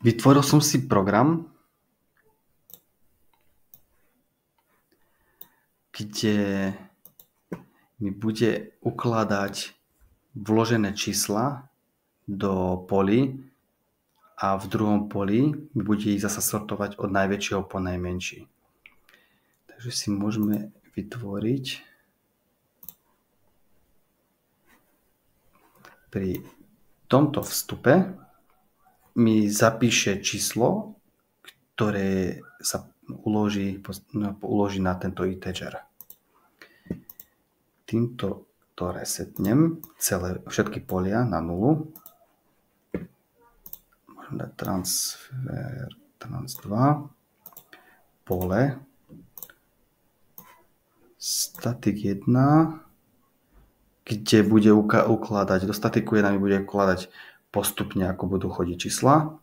Vytvoril som si program, kde mi bude ukladať vložené čísla do polí a v druhom poli mi bude ich zasa sortovať od najväčšieho po najmenší. Takže si môžeme vytvoriť pri tomto vstupe mi zapíše číslo, ktoré sa uloží na tento integer. Týmto to resetnem všetky polia na 0. Môžem dať transfer trans2 pole static 1, kde bude ukladať, do statiku 1 mi bude ukladať postupne, ako budú chodiť čísla,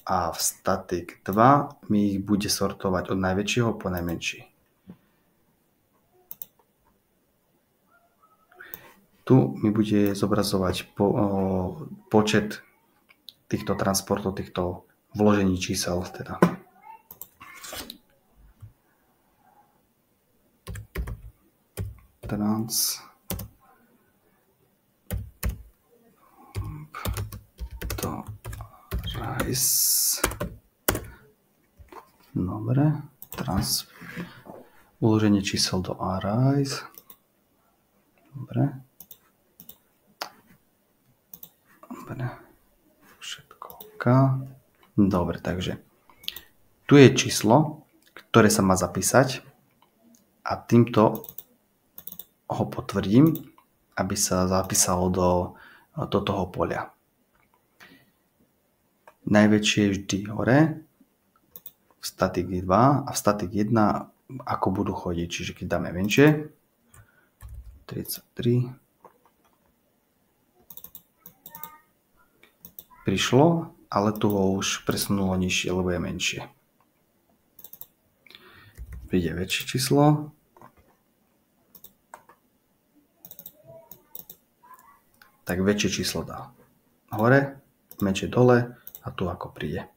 a v static 2 mi ich bude sortovať od najväčšieho po najmenší. Tu mi bude zobrazovať počet týchto transportov, týchto vložení čísel. Teda. Dobre. Uloženie čísel do arrays. Dobre. Všetko OK. Dobre, takže tu je číslo, ktoré sa má zapísať a týmto ho potvrdím, aby sa zapísalo do toho poľa. Najväčšie je vždy hore, v static 2 a v static 1 ako budú chodiť. Čiže keď dáme menšie, 33, prišlo, ale tu ho už presunulo nižšie, lebo je menšie. Príde väčšie číslo. Tak väčšie číslo dá hore, menšie dole a tu ako príde.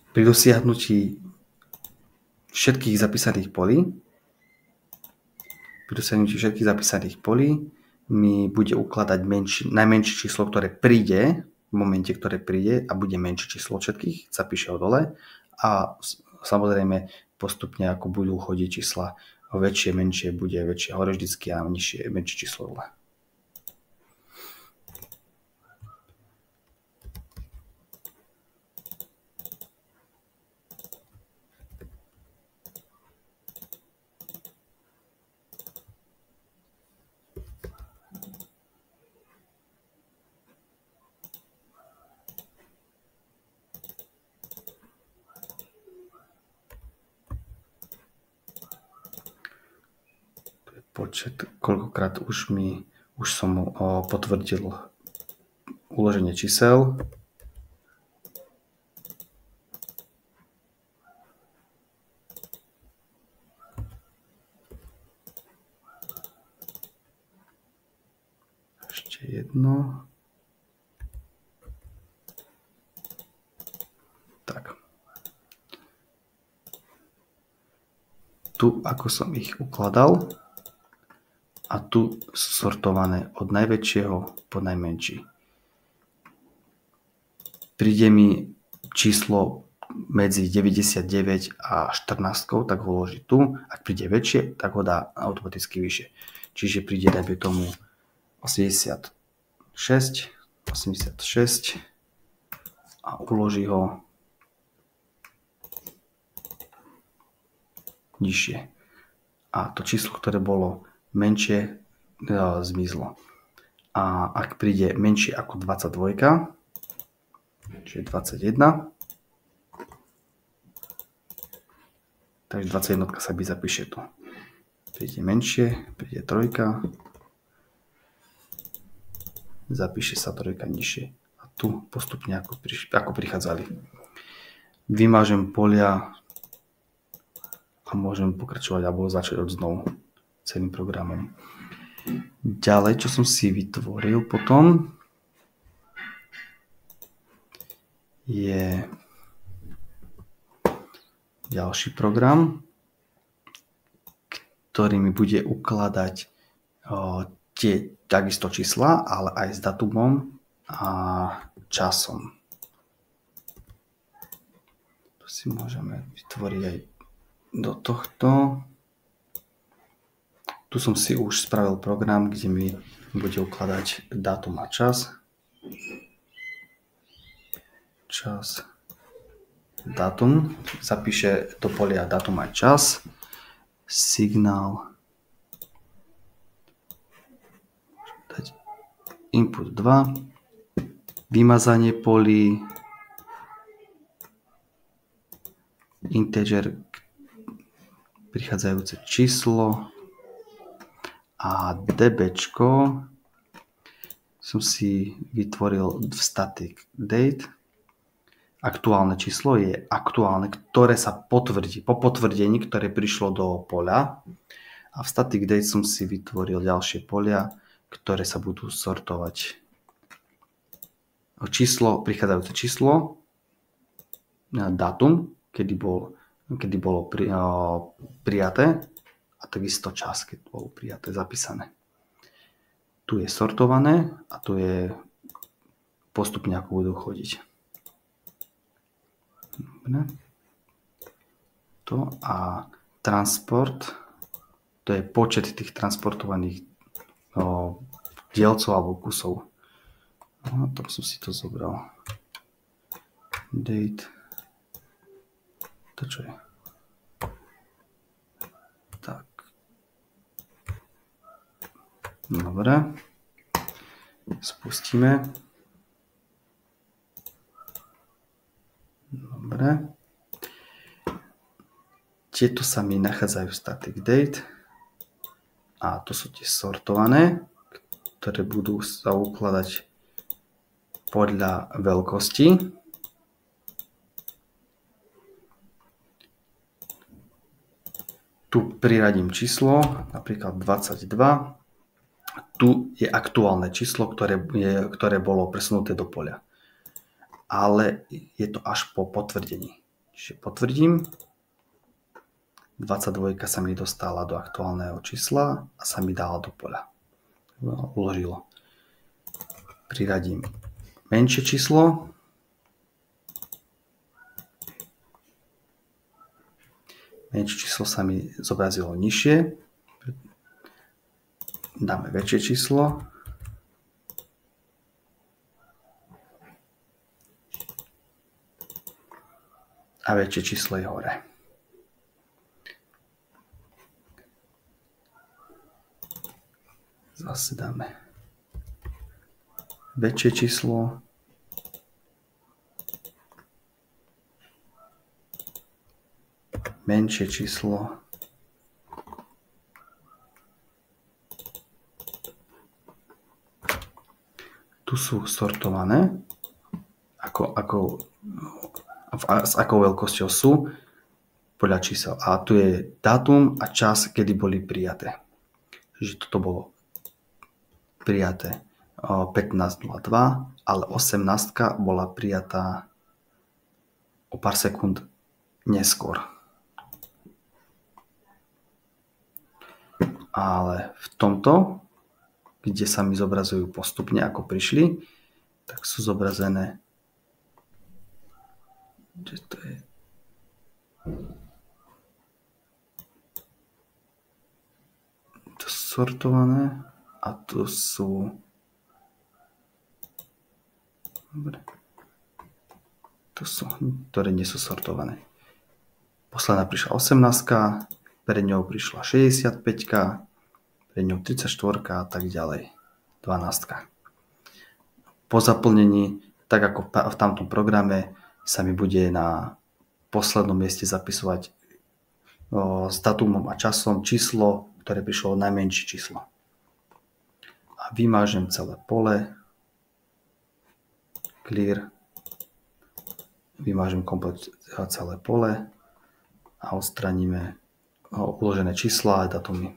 Pri dosiahnutí všetkých zapísaných polí mi bude ukladať najmenšie číslo, ktoré príde, v momente, ktoré príde a bude menšie číslo všetkých, zapíše ho dole a samozrejme postupne, ako budú chodiť čísla väčšie, menšie, bude väčšie hore vždycky a nižšie, menšie číslo dole. Počet, koľkokrát už som potvrdil uloženie čísel. Ešte jedno. Tak. Tu, ako som ich ukladal, a tu sú sortované od najväčšieho po najmenší. Príde mi číslo medzi 99 a 14, tak ho uloží tu. Ak príde väčšie, tak ho dá automaticky vyššie. Čiže príde, dajme tomu, 86 a uloží ho nižšie. A to číslo, ktoré bolo menšie, zmizlo. A ak príde menšie ako 22, čiže 21, takže 21 sa by zapíše tu. Príde menšie, príde 3, zapíše sa 3 nižšie. A tu postupne ako prichádzali. Vymážem polia a môžem pokračovať alebo začať od znovu celým programom. Ďalej, čo som si vytvoril potom, je ďalší program, ktorý mi bude ukladať tie takisto čísla, ale aj s datumom a časom. To si môžeme vytvoriť aj do tohto. Tu som si už spravil program, kde mi bude ukladať dátum a čas. Čas, dátum. Zapíše do polia dátum a čas. Signál. Dať input 2. Vymazanie polí. Integer, prichádzajúce číslo. A dbčko som si vytvoril v static date. Aktuálne číslo je aktuálne, ktoré sa potvrdí, po potvrdení, ktoré prišlo do poľa. A v static date som si vytvoril ďalšie polia, ktoré sa budú sortovať. Číslo, prichádzajúce číslo, dátum, kedy bolo prijaté, a takisto čas, keď bolo prijaté, zapísané. Tu je sortované a tu je postupne, ako budú chodiť. Dobre. To a transport, to je počet tých transportovaných dielcov alebo kusov. No, tam som si to zobral. Date. To čo je? Tak. Dobre. Spustíme. Dobre. Tieto sa mi nachádzajú v static date. A to sú tie sortované, ktoré budú sa ukladať podľa veľkosti. Tu priradím číslo, napríklad 22. Tu je aktuálne číslo, ktoré bolo presunuté do poľa. Ale je to až po potvrdení. Čiže potvrdím. 22 sa mi dostala do aktuálneho čísla a sa mi dala do poľa. Uložilo. Priradím menšie číslo. Menšie číslo sa mi zobrazilo nižšie. Dáme väčšie číslo. A väčšie číslo je hore. Zase dáme väčšie číslo. Menšie číslo. Tu sú sortované. S akou veľkosťou sú podľa čísel. A tu je dátum a čas, kedy boli prijaté. Čiže toto bolo prijaté 15.02, ale 18 bola prijatá o pár sekúnd neskôr. Ale v tomto, kde sa mi zobrazujú postupne, ako prišli, tak sú zobrazené, že to je to sortované a tu sú dobre. Tu sú, ktoré nie sú sortované. Posledná prišla 18, pred ňou prišla 65, pred ňou 34 a tak ďalej. 12. Po zaplnení, tak ako v tamtom programe, sa mi bude na poslednom mieste zapisovať s datumom a časom číslo, ktoré prišlo najmenšie číslo. A vymážem celé pole. Clear. Vymážem komplet celé pole a odstraníme uložené čísla a datumy.